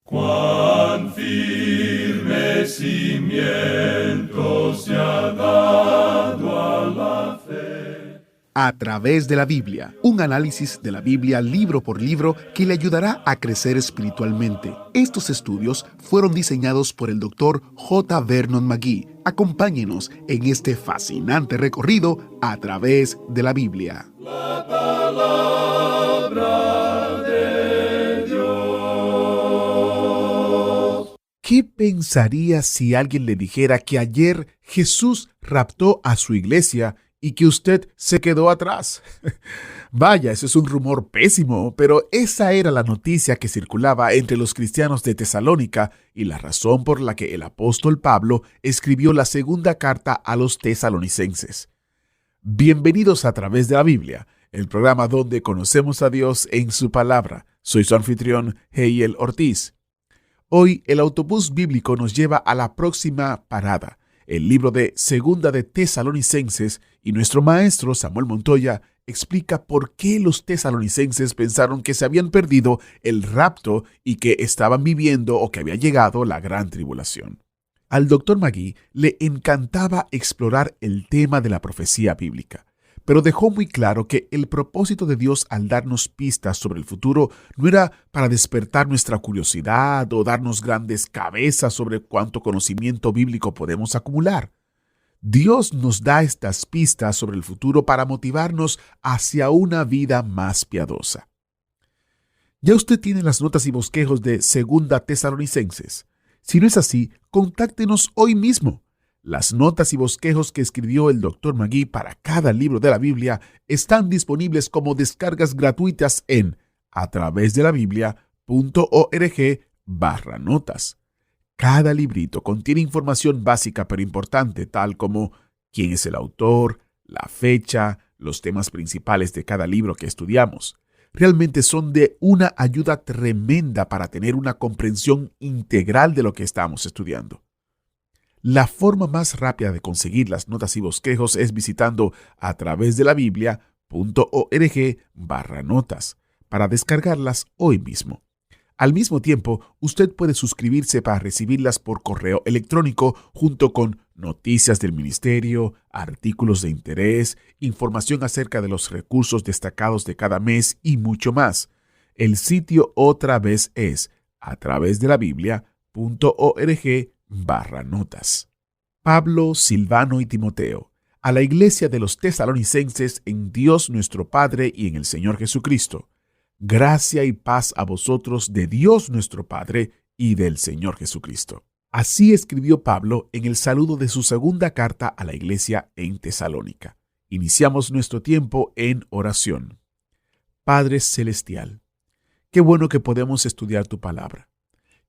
Cuán firme cimiento se ha dado a la fe. A través de la Biblia, un análisis de la Biblia libro por libro que le ayudará a crecer espiritualmente. Estos estudios fueron diseñados por el Dr. J. Vernon McGee. Acompáñenos en este fascinante recorrido a través de la Biblia. La palabra de Dios. ¿Qué pensaría si alguien le dijera que ayer Jesús raptó a su iglesia y que usted se quedó atrás? Vaya, eso es un rumor pésimo, pero esa era la noticia que circulaba entre los cristianos de Tesalónica y la razón por la que el apóstol Pablo escribió la segunda carta a los tesalonicenses. Bienvenidos a través de la Biblia, el programa donde conocemos a Dios en su palabra. Soy su anfitrión, Heiel Ortiz. Hoy el autobús bíblico nos lleva a la próxima parada, el libro de Segunda de Tesalonicenses, y nuestro maestro Samuel Montoya explica por qué los tesalonicenses pensaron que se habían perdido el rapto y que estaban viviendo o que había llegado la gran tribulación. Al Dr. McGee le encantaba explorar el tema de la profecía bíblica, pero dejó muy claro que el propósito de Dios al darnos pistas sobre el futuro no era para despertar nuestra curiosidad o darnos grandes cabezas sobre cuánto conocimiento bíblico podemos acumular. Dios nos da estas pistas sobre el futuro para motivarnos hacia una vida más piadosa. Ya usted tiene las notas y bosquejos de Segunda Tesalonicenses. Si no es así, contáctenos hoy mismo. Las notas y bosquejos que escribió el Dr. McGee para cada libro de la Biblia están disponibles como descargas gratuitas en atravesdelabiblia.org/notas. Cada librito contiene información básica pero importante, tal como quién es el autor, la fecha, los temas principales de cada libro que estudiamos. Realmente son de una ayuda tremenda para tener una comprensión integral de lo que estamos estudiando. La forma más rápida de conseguir las notas y bosquejos es visitando atravesdelabiblia.org/notas para descargarlas hoy mismo. Al mismo tiempo, usted puede suscribirse para recibirlas por correo electrónico junto con noticias del ministerio, artículos de interés, información acerca de los recursos destacados de cada mes y mucho más. El sitio otra vez es atravesdelabiblia.org/notas. Pablo, Silvano y Timoteo, a la iglesia de los tesalonicenses en Dios nuestro Padre y en el Señor Jesucristo. Gracia y paz a vosotros de Dios nuestro Padre y del Señor Jesucristo. Así escribió Pablo en el saludo de su segunda carta a la iglesia en Tesalónica. Iniciamos nuestro tiempo en oración. Padre Celestial, qué bueno que podemos estudiar tu palabra.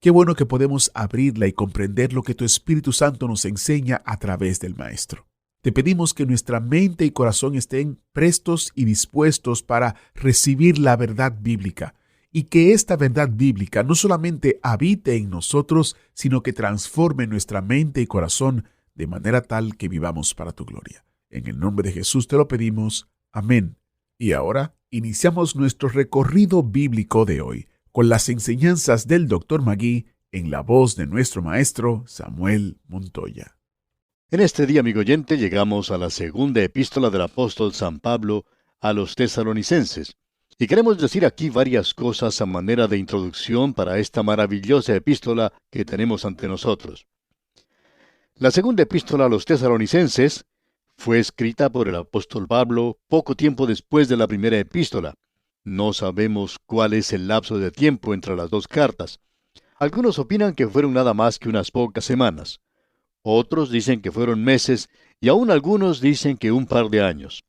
Qué bueno que podemos abrirla y comprender lo que tu Espíritu Santo nos enseña a través del Maestro. Te pedimos que nuestra mente y corazón estén prestos y dispuestos para recibir la verdad bíblica y que esta verdad bíblica no solamente habite en nosotros, sino que transforme nuestra mente y corazón de manera tal que vivamos para tu gloria. En el nombre de Jesús te lo pedimos. Amén. Y ahora iniciamos nuestro recorrido bíblico de hoy con las enseñanzas del Dr. McGee en la voz de nuestro maestro Samuel Montoya. En este día, amigo oyente, llegamos a la segunda epístola del apóstol San Pablo a los tesalonicenses. Y queremos decir aquí varias cosas a manera de introducción para esta maravillosa epístola que tenemos ante nosotros. La segunda epístola a los tesalonicenses fue escrita por el apóstol Pablo poco tiempo después de la primera epístola. No sabemos cuál es el lapso de tiempo entre las dos cartas. Algunos opinan que fueron nada más que unas pocas semanas. Otros dicen que fueron meses y aún algunos dicen que un par de años.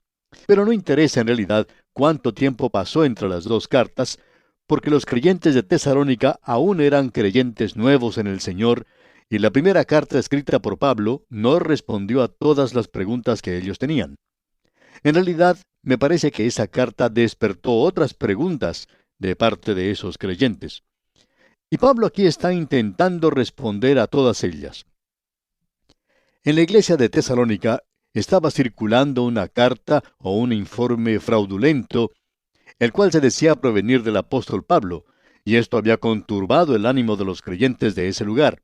Pero no interesa en realidad cuánto tiempo pasó entre las dos cartas, porque los creyentes de Tesalónica aún eran creyentes nuevos en el Señor, y la primera carta escrita por Pablo no respondió a todas las preguntas que ellos tenían. En realidad, me parece que esa carta despertó otras preguntas de parte de esos creyentes. Y Pablo aquí está intentando responder a todas ellas. En la iglesia de Tesalónica estaba circulando una carta o un informe fraudulento, el cual se decía provenir del apóstol Pablo, y esto había conturbado el ánimo de los creyentes de ese lugar.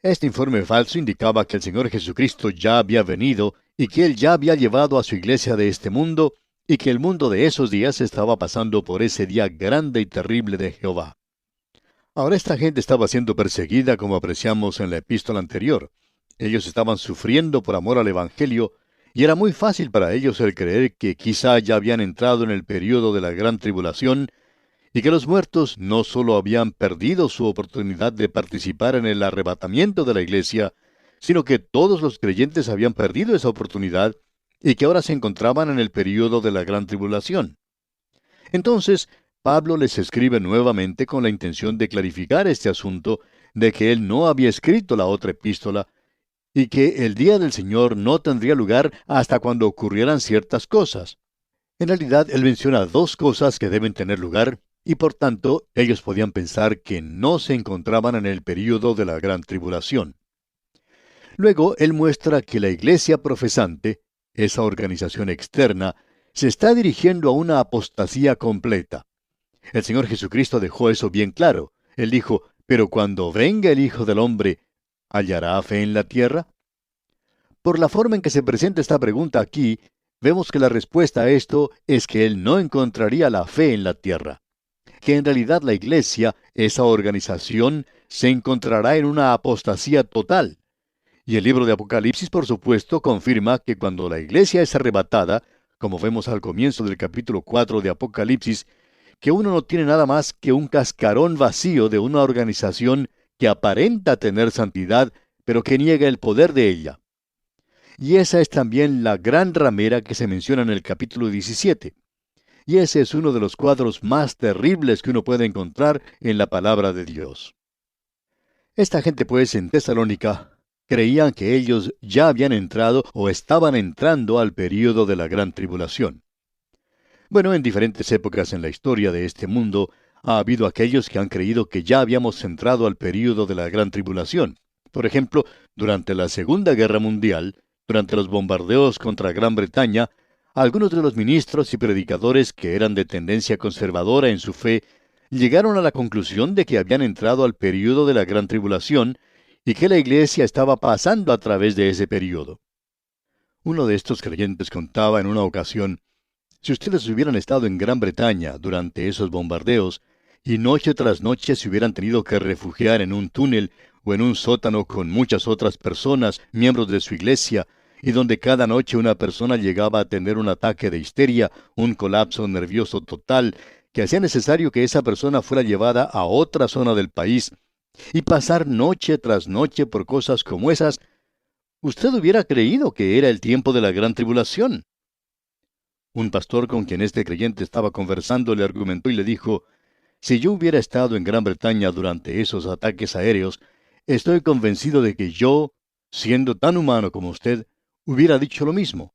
Este informe falso indicaba que el Señor Jesucristo ya había venido y que Él ya había llevado a su iglesia de este mundo y que el mundo de esos días estaba pasando por ese día grande y terrible de Jehová. Ahora esta gente estaba siendo perseguida como apreciamos en la epístola anterior. Ellos estaban sufriendo por amor al Evangelio y era muy fácil para ellos el creer que quizá ya habían entrado en el período de la gran tribulación y que los muertos no solo habían perdido su oportunidad de participar en el arrebatamiento de la iglesia, sino que todos los creyentes habían perdido esa oportunidad y que ahora se encontraban en el período de la gran tribulación. Entonces, Pablo les escribe nuevamente con la intención de clarificar este asunto de que él no había escrito la otra epístola y que el día del Señor no tendría lugar hasta cuando ocurrieran ciertas cosas. En realidad, él menciona dos cosas que deben tener lugar, y por tanto, ellos podían pensar que no se encontraban en el período de la gran tribulación. Luego, él muestra que la iglesia profesante, esa organización externa, se está dirigiendo a una apostasía completa. El Señor Jesucristo dejó eso bien claro. Él dijo, pero cuando venga el Hijo del Hombre, ¿hallará fe en la tierra? Por la forma en que se presenta esta pregunta aquí, vemos que la respuesta a esto es que Él no encontraría la fe en la tierra. Que en realidad la iglesia, esa organización, se encontrará en una apostasía total. Y el libro de Apocalipsis, por supuesto, confirma que cuando la iglesia es arrebatada, como vemos al comienzo del capítulo 4 de Apocalipsis, que uno no tiene nada más que un cascarón vacío de una organización que aparenta tener santidad, pero que niega el poder de ella. Y esa es también la gran ramera que se menciona en el capítulo 17. Y ese es uno de los cuadros más terribles que uno puede encontrar en la palabra de Dios. Esta gente, pues, en Tesalónica, creían que ellos ya habían entrado o estaban entrando al período de la gran tribulación. Bueno, en diferentes épocas en la historia de este mundo, ha habido aquellos que han creído que ya habíamos entrado al período de la gran tribulación. Por ejemplo, durante la Segunda Guerra Mundial, durante los bombardeos contra Gran Bretaña, algunos de los ministros y predicadores que eran de tendencia conservadora en su fe llegaron a la conclusión de que habían entrado al período de la gran tribulación y que la iglesia estaba pasando a través de ese período. Uno de estos creyentes contaba en una ocasión, si ustedes hubieran estado en Gran Bretaña durante esos bombardeos y noche tras noche se hubieran tenido que refugiar en un túnel o en un sótano con muchas otras personas, miembros de su iglesia, y donde cada noche una persona llegaba a tener un ataque de histeria, un colapso nervioso total, que hacía necesario que esa persona fuera llevada a otra zona del país, y pasar noche tras noche por cosas como esas, usted hubiera creído que era el tiempo de la gran tribulación. Un pastor con quien este creyente estaba conversando le argumentó y le dijo, si yo hubiera estado en Gran Bretaña durante esos ataques aéreos, estoy convencido de que yo, siendo tan humano como usted, hubiera dicho lo mismo.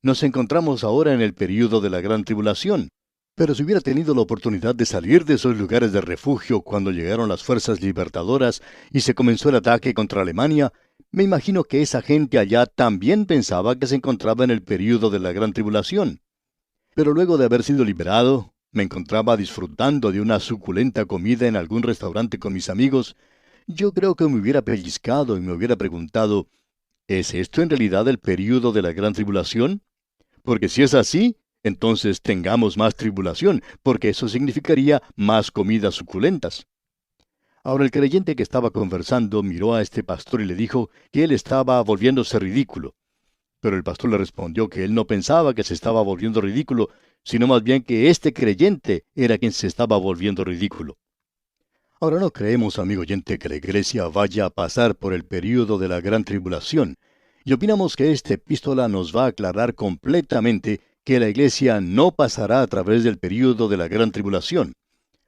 Nos encontramos ahora en el período de la gran tribulación, pero si hubiera tenido la oportunidad de salir de esos lugares de refugio cuando llegaron las fuerzas libertadoras y se comenzó el ataque contra Alemania, me imagino que esa gente allá también pensaba que se encontraba en el período de la gran tribulación. Pero luego de haber sido liberado, me encontraba disfrutando de una suculenta comida en algún restaurante con mis amigos. Yo creo que me hubiera pellizcado y me hubiera preguntado, ¿es esto en realidad el período de la gran tribulación? Porque si es así, entonces tengamos más tribulación, porque eso significaría más comidas suculentas. Ahora el creyente que estaba conversando miró a este pastor y le dijo que él estaba volviéndose ridículo. Pero el pastor le respondió que él no pensaba que se estaba volviendo ridículo, sino más bien que este creyente era quien se estaba volviendo ridículo. Ahora no creemos, amigo oyente, que la iglesia vaya a pasar por el período de la gran tribulación, y opinamos que esta epístola nos va a aclarar completamente que la iglesia no pasará a través del período de la gran tribulación.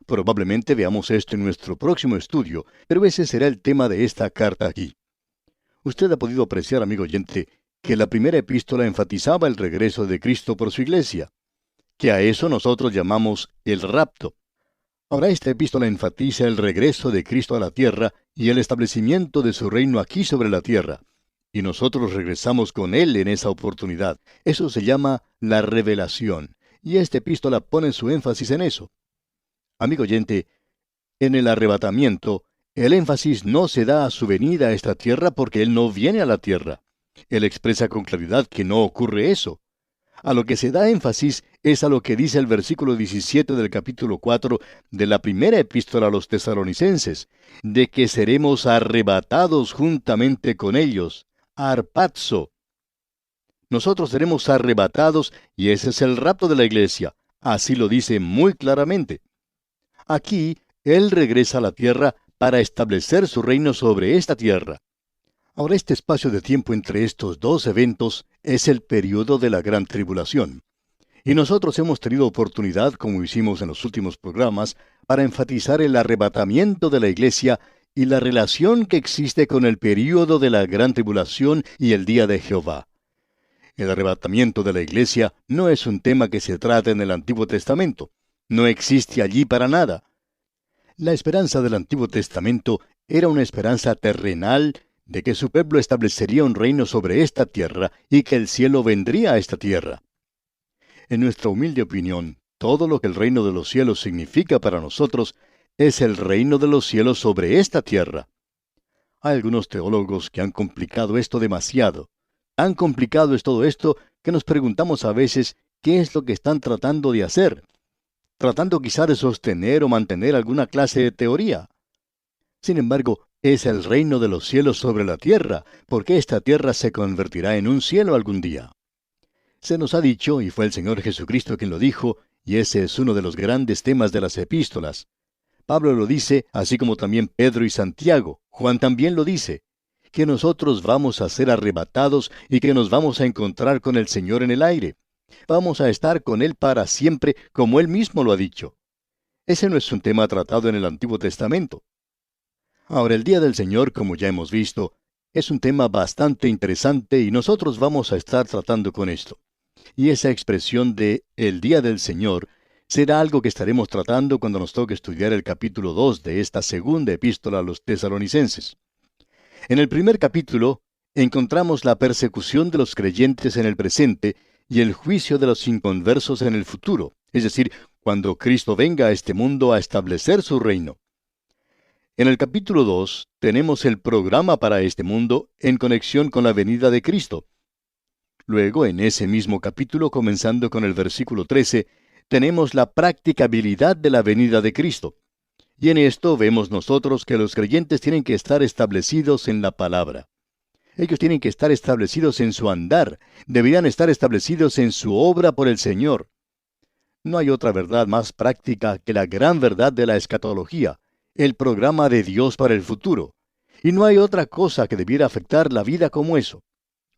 Probablemente veamos esto en nuestro próximo estudio, pero ese será el tema de esta carta aquí. Usted ha podido apreciar, amigo oyente, que la primera epístola enfatizaba el regreso de Cristo por su iglesia, que a eso nosotros llamamos el rapto. Ahora esta epístola enfatiza el regreso de Cristo a la tierra y el establecimiento de su reino aquí sobre la tierra, y nosotros regresamos con Él en esa oportunidad. Eso se llama la revelación, y esta epístola pone su énfasis en eso. Amigo oyente, en el arrebatamiento, el énfasis no se da a su venida a esta tierra porque Él no viene a la tierra. Él expresa con claridad que no ocurre eso. A lo que se da énfasis es a lo que dice el versículo 17 del capítulo 4 de la primera epístola a los tesalonicenses, de que seremos arrebatados juntamente con ellos, arpazo. Nosotros seremos arrebatados y ese es el rapto de la iglesia. Así lo dice muy claramente. Aquí, Él regresa a la tierra para establecer su reino sobre esta tierra. Ahora, este espacio de tiempo entre estos dos eventos es el período de la gran tribulación. Y nosotros hemos tenido oportunidad, como hicimos en los últimos programas, para enfatizar el arrebatamiento de la iglesia y la relación que existe con el período de la gran tribulación y el día de Jehová. El arrebatamiento de la iglesia no es un tema que se trata en el Antiguo Testamento. No existe allí para nada. La esperanza del Antiguo Testamento era una esperanza terrenal de que su pueblo establecería un reino sobre esta tierra y que el cielo vendría a esta tierra. En nuestra humilde opinión, todo lo que el reino de los cielos significa para nosotros es el reino de los cielos sobre esta tierra. Hay algunos teólogos que han complicado esto demasiado. Tan complicado es todo esto que nos preguntamos a veces qué es lo que están tratando de hacer, tratando quizá de sostener o mantener alguna clase de teoría. Sin embargo, es el reino de los cielos sobre la tierra, porque esta tierra se convertirá en un cielo algún día. Se nos ha dicho, y fue el Señor Jesucristo quien lo dijo, y ese es uno de los grandes temas de las epístolas. Pablo lo dice, así como también Pedro y Santiago. Juan también lo dice, que nosotros vamos a ser arrebatados y que nos vamos a encontrar con el Señor en el aire. Vamos a estar con Él para siempre, como Él mismo lo ha dicho. Ese no es un tema tratado en el Antiguo Testamento. Ahora, el día del Señor, como ya hemos visto, es un tema bastante interesante y nosotros vamos a estar tratando con esto. Y esa expresión de el día del Señor será algo que estaremos tratando cuando nos toque estudiar el capítulo 2 de esta segunda epístola a los tesalonicenses. En el primer capítulo encontramos la persecución de los creyentes en el presente y el juicio de los inconversos en el futuro, es decir, cuando Cristo venga a este mundo a establecer su reino. En el capítulo 2 tenemos el programa para este mundo en conexión con la venida de Cristo. Luego, en ese mismo capítulo, comenzando con el versículo 13, tenemos la practicabilidad de la venida de Cristo. Y en esto vemos nosotros que los creyentes tienen que estar establecidos en la palabra. Ellos tienen que estar establecidos en su andar, deberían estar establecidos en su obra por el Señor. No hay otra verdad más práctica que la gran verdad de la escatología, el programa de Dios para el futuro. Y no hay otra cosa que debiera afectar la vida como eso.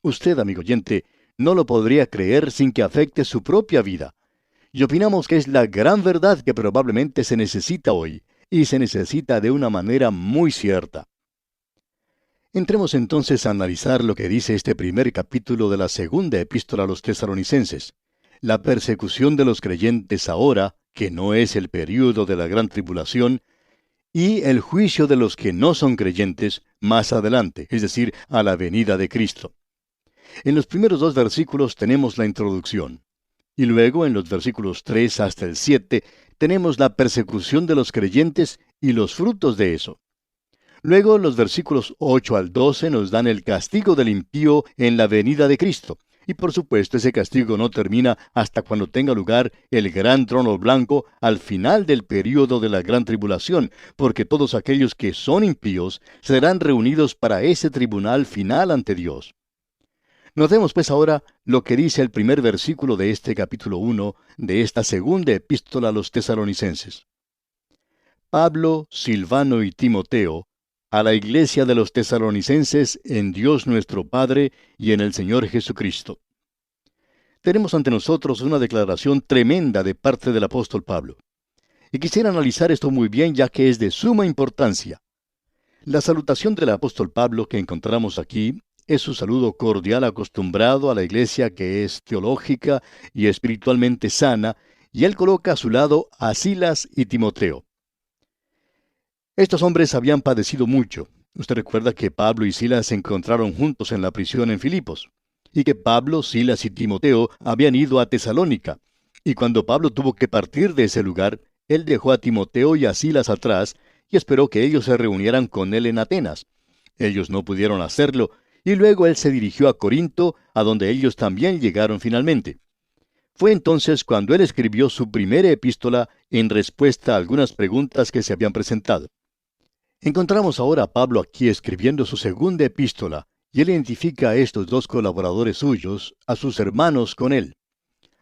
Usted, amigo oyente, no lo podría creer sin que afecte su propia vida. Y opinamos que es la gran verdad que probablemente se necesita hoy, y se necesita de una manera muy cierta. Entremos entonces a analizar lo que dice este primer capítulo de la segunda epístola a los tesalonicenses. La persecución de los creyentes ahora, que no es el período de la gran tribulación, y el juicio de los que no son creyentes más adelante, es decir, a la venida de Cristo. En los primeros dos versículos tenemos la introducción. Y luego, en los versículos 3 hasta el 7, tenemos la persecución de los creyentes y los frutos de eso. Luego, los versículos 8 al 12 nos dan el castigo del impío en la venida de Cristo. Y por supuesto, ese castigo no termina hasta cuando tenga lugar el gran trono blanco al final del período de la gran tribulación, porque todos aquellos que son impíos serán reunidos para ese tribunal final ante Dios. Notemos pues ahora lo que dice el primer versículo de este capítulo 1 de esta segunda epístola a los tesalonicenses. Pablo, Silvano y Timoteo, a la iglesia de los tesalonicenses en Dios nuestro Padre y en el Señor Jesucristo. Tenemos ante nosotros una declaración tremenda de parte del apóstol Pablo. Y quisiera analizar esto muy bien ya que es de suma importancia. La salutación del apóstol Pablo que encontramos aquí es su saludo cordial acostumbrado a la iglesia que es teológica y espiritualmente sana, y él coloca a su lado a Silas y Timoteo. Estos hombres habían padecido mucho. Usted recuerda que Pablo y Silas se encontraron juntos en la prisión en Filipos, y que Pablo, Silas y Timoteo habían ido a Tesalónica, y cuando Pablo tuvo que partir de ese lugar, Él dejó a Timoteo y a Silas atrás y esperó que ellos se reunieran con él en Atenas. Ellos no pudieron hacerlo, y luego él se dirigió a Corinto, a donde ellos también llegaron finalmente. Fue entonces cuando él escribió su primera epístola en respuesta a algunas preguntas que se habían presentado. Encontramos ahora a Pablo aquí escribiendo su segunda epístola, y él identifica a estos dos colaboradores suyos, a sus hermanos, con él.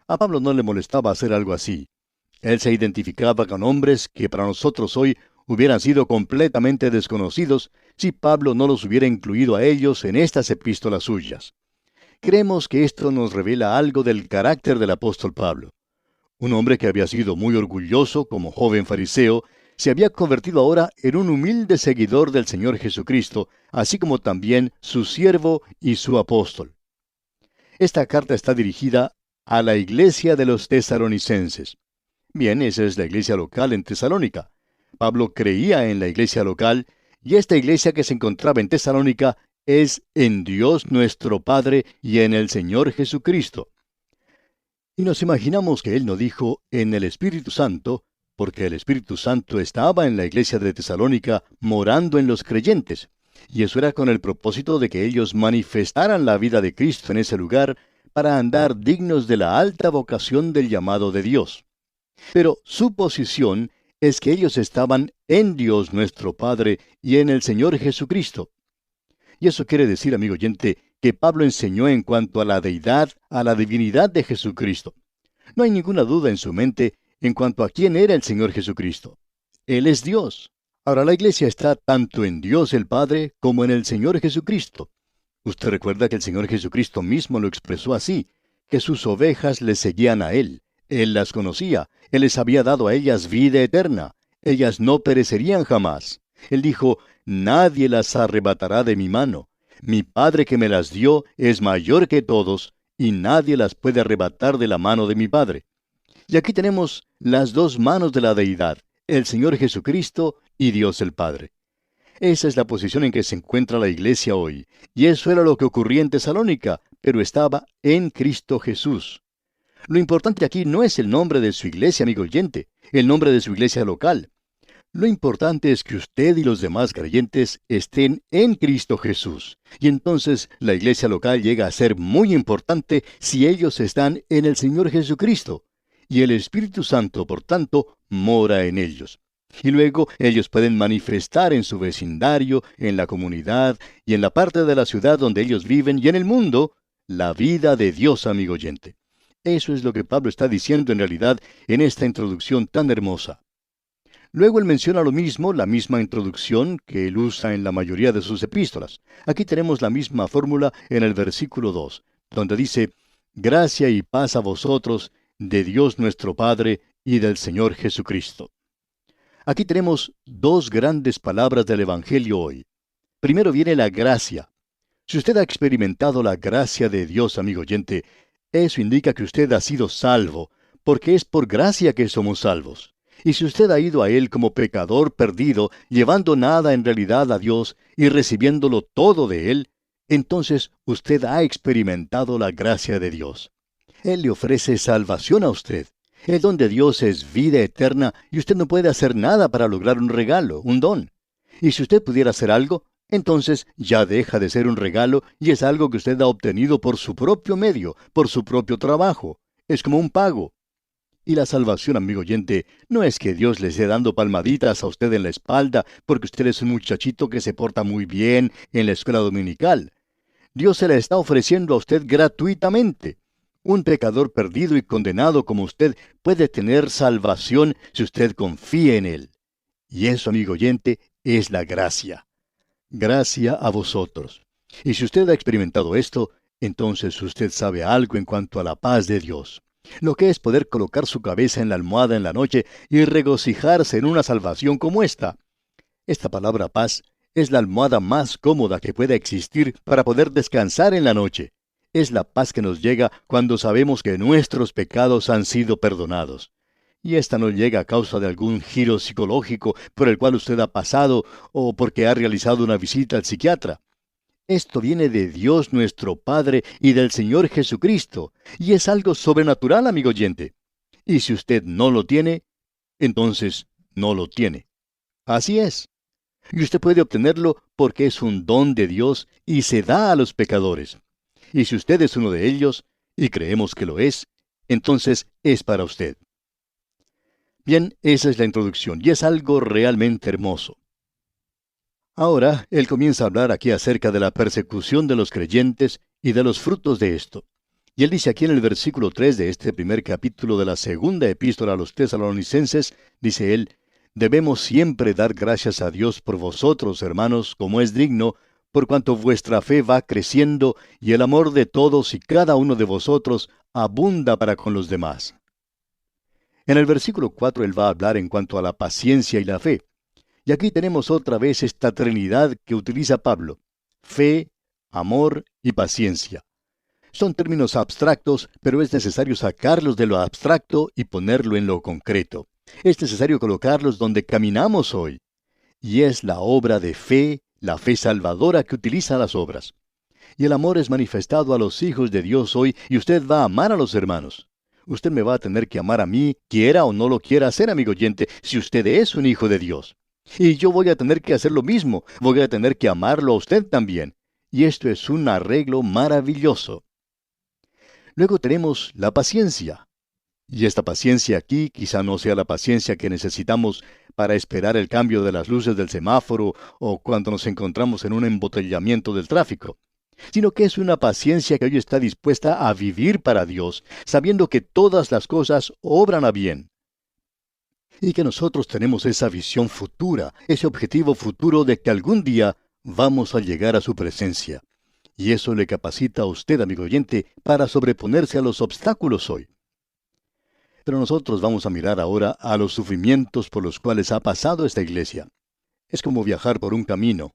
A Pablo no le molestaba hacer algo así. Él se identificaba con hombres que para nosotros hoy hubieran sido completamente desconocidos si Pablo no los hubiera incluido a ellos en estas epístolas suyas. Creemos que esto nos revela algo del carácter del apóstol Pablo. Un hombre que había sido muy orgulloso como joven fariseo, se había convertido ahora en un humilde seguidor del Señor Jesucristo, así como también su siervo y su apóstol. Esta carta está dirigida a la iglesia de los tesalonicenses. Bien, esa es la iglesia local en Tesalónica. Pablo creía en la iglesia local, y esta iglesia que se encontraba en Tesalónica es en Dios nuestro Padre y en el Señor Jesucristo. Y nos imaginamos que él no dijo en el Espíritu Santo, porque el Espíritu Santo estaba en la iglesia de Tesalónica morando en los creyentes, y eso era con el propósito de que ellos manifestaran la vida de Cristo en ese lugar para andar dignos de la alta vocación del llamado de Dios. Pero su posición es que ellos estaban en Dios nuestro Padre y en el Señor Jesucristo. Y eso quiere decir, amigo oyente, que Pablo enseñó en cuanto a la deidad, a la divinidad de Jesucristo. No hay ninguna duda en su mente en cuanto a quién era el Señor Jesucristo. Él es Dios. Ahora la iglesia está tanto en Dios el Padre como en el Señor Jesucristo. Usted recuerda que el Señor Jesucristo mismo lo expresó así, que sus ovejas le seguían a Él. Él las conocía. Él les había dado a ellas vida eterna. Ellas no perecerían jamás. Él dijo, nadie las arrebatará de mi mano. Mi Padre que me las dio es mayor que todos, y nadie las puede arrebatar de la mano de mi Padre. Y aquí tenemos las dos manos de la deidad, el Señor Jesucristo y Dios el Padre. Esa es la posición en que se encuentra la iglesia hoy, y eso era lo que ocurría en Tesalónica, pero estaba en Cristo Jesús. Lo importante aquí no es el nombre de su iglesia, amigo oyente, el nombre de su iglesia local. Lo importante es que usted y los demás creyentes estén en Cristo Jesús. Y entonces la iglesia local llega a ser muy importante si ellos están en el Señor Jesucristo. Y el Espíritu Santo, por tanto, mora en ellos. Y luego ellos pueden manifestar en su vecindario, en la comunidad y en la parte de la ciudad donde ellos viven y en el mundo, la vida de Dios, amigo oyente. Eso es lo que Pablo está diciendo en realidad en esta introducción tan hermosa. Luego él menciona lo mismo, la misma introducción que él usa en la mayoría de sus epístolas. Aquí tenemos la misma fórmula en el versículo 2, donde dice, gracia y paz a vosotros, de Dios nuestro Padre y del Señor Jesucristo. Aquí tenemos dos grandes palabras del Evangelio hoy. Primero viene la gracia. Si usted ha experimentado la gracia de Dios, amigo oyente, eso indica que usted ha sido salvo, porque es por gracia que somos salvos. Y si usted ha ido a Él como pecador perdido, llevando nada en realidad a Dios y recibiéndolo todo de Él, entonces usted ha experimentado la gracia de Dios. Él le ofrece salvación a usted. El don de Dios es vida eterna y usted no puede hacer nada para lograr un regalo, un don. Y si usted pudiera hacer algo, entonces ya deja de ser un regalo y es algo que usted ha obtenido por su propio medio, por su propio trabajo. Es como un pago. Y la salvación, amigo oyente, no es que Dios le esté dando palmaditas a usted en la espalda porque usted es un muchachito que se porta muy bien en la escuela dominical. Dios se la está ofreciendo a usted gratuitamente. Un pecador perdido y condenado como usted puede tener salvación si usted confía en Él. Y eso, amigo oyente, es la gracia. Gracia a vosotros. Y si usted ha experimentado esto, entonces usted sabe algo en cuanto a la paz de Dios. Lo que es poder colocar su cabeza en la almohada en la noche y regocijarse en una salvación como esta. Esta palabra paz es la almohada más cómoda que pueda existir para poder descansar en la noche. Es la paz que nos llega cuando sabemos que nuestros pecados han sido perdonados. Y esta no llega a causa de algún giro psicológico por el cual usted ha pasado o porque ha realizado una visita al psiquiatra. Esto viene de Dios nuestro Padre y del Señor Jesucristo, y es algo sobrenatural, amigo oyente. Y si usted no lo tiene, entonces no lo tiene. Así es. Y usted puede obtenerlo porque es un don de Dios y se da a los pecadores. Y si usted es uno de ellos, y creemos que lo es, entonces es para usted. Bien, esa es la introducción, y es algo realmente hermoso. Ahora, él comienza a hablar aquí acerca de la persecución de los creyentes y de los frutos de esto. Y él dice aquí en el versículo 3 de este primer capítulo de la segunda epístola a los tesalonicenses, dice él, debemos siempre dar gracias a Dios por vosotros, hermanos, como es digno, por cuanto vuestra fe va creciendo y el amor de todos y cada uno de vosotros abunda para con los demás. En el versículo 4 él va a hablar en cuanto a la paciencia y la fe. Y aquí tenemos otra vez esta trinidad que utiliza Pablo: fe, amor y paciencia. Son términos abstractos, pero es necesario sacarlos de lo abstracto y ponerlo en lo concreto. Es necesario colocarlos donde caminamos hoy. Y es la obra de fe, la fe salvadora que utiliza las obras. Y el amor es manifestado a los hijos de Dios hoy, y usted va a amar a los hermanos. Usted me va a tener que amar a mí, quiera o no lo quiera hacer, amigo oyente, si usted es un hijo de Dios. Y yo voy a tener que hacer lo mismo, voy a tener que amarlo a usted también. Y esto es un arreglo maravilloso. Luego tenemos la paciencia. Y esta paciencia aquí quizá no sea la paciencia que necesitamos para esperar el cambio de las luces del semáforo o cuando nos encontramos en un embotellamiento del tráfico, sino que es una paciencia que hoy está dispuesta a vivir para Dios, sabiendo que todas las cosas obran a bien. Y que nosotros tenemos esa visión futura, ese objetivo futuro de que algún día vamos a llegar a su presencia. Y eso le capacita a usted, amigo oyente, para sobreponerse a los obstáculos hoy. Pero nosotros vamos a mirar ahora a los sufrimientos por los cuales ha pasado esta iglesia. Es como viajar por un camino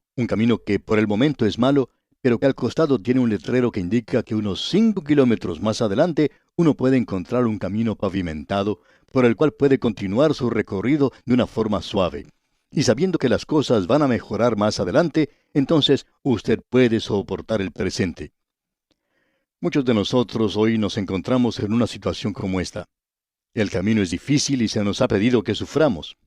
que por el momento es malo, pero que al costado tiene un letrero que indica que unos 5 kilómetros más adelante uno puede encontrar un camino pavimentado por el cual puede continuar su recorrido de una forma suave. Y sabiendo que las cosas van a mejorar más adelante, entonces usted puede soportar el presente. Muchos de nosotros hoy nos encontramos en una situación como esta. El camino es difícil y se nos ha pedido que suframos.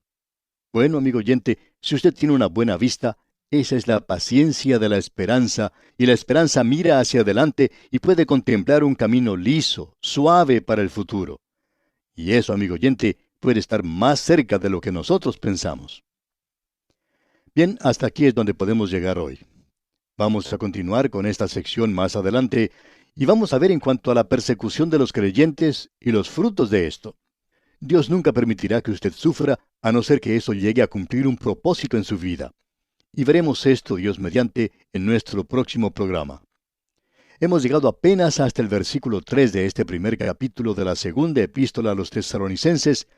Bueno, amigo oyente, si usted tiene una buena vista, esa es la paciencia de la esperanza, y la esperanza mira hacia adelante y puede contemplar un camino liso, suave para el futuro. Y eso, amigo oyente, puede estar más cerca de lo que nosotros pensamos. Bien, hasta aquí es donde podemos llegar hoy. Vamos a continuar con esta sección más adelante, y vamos a ver en cuanto a la persecución de los creyentes y los frutos de esto. Dios nunca permitirá que usted sufra, a no ser que eso llegue a cumplir un propósito en su vida. Y veremos esto, Dios mediante, en nuestro próximo programa. Hemos llegado apenas hasta el versículo 3 de este primer capítulo de la segunda epístola a los tesalonicenses,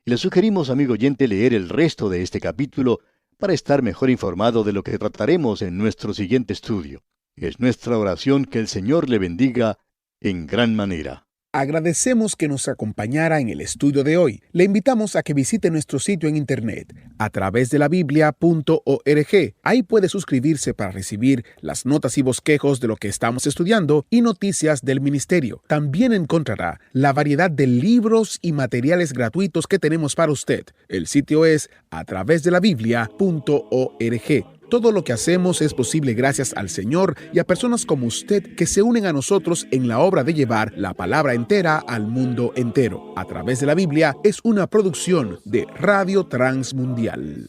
y le sugerimos, amigo oyente, leer el resto de este capítulo para estar mejor informado de lo que trataremos en nuestro siguiente estudio. Es nuestra oración que el Señor le bendiga en gran manera. Agradecemos que nos acompañara en el estudio de hoy. Le invitamos a que visite nuestro sitio en internet a través de la biblia.org. Ahí puede suscribirse para recibir las notas y bosquejos de lo que estamos estudiando y noticias del ministerio. También encontrará la variedad de libros y materiales gratuitos que tenemos para usted. El sitio es a través de la biblia.org. Todo lo que hacemos es posible gracias al Señor y a personas como usted que se unen a nosotros en la obra de llevar la palabra entera al mundo entero. A través de la Biblia es una producción de Radio Transmundial.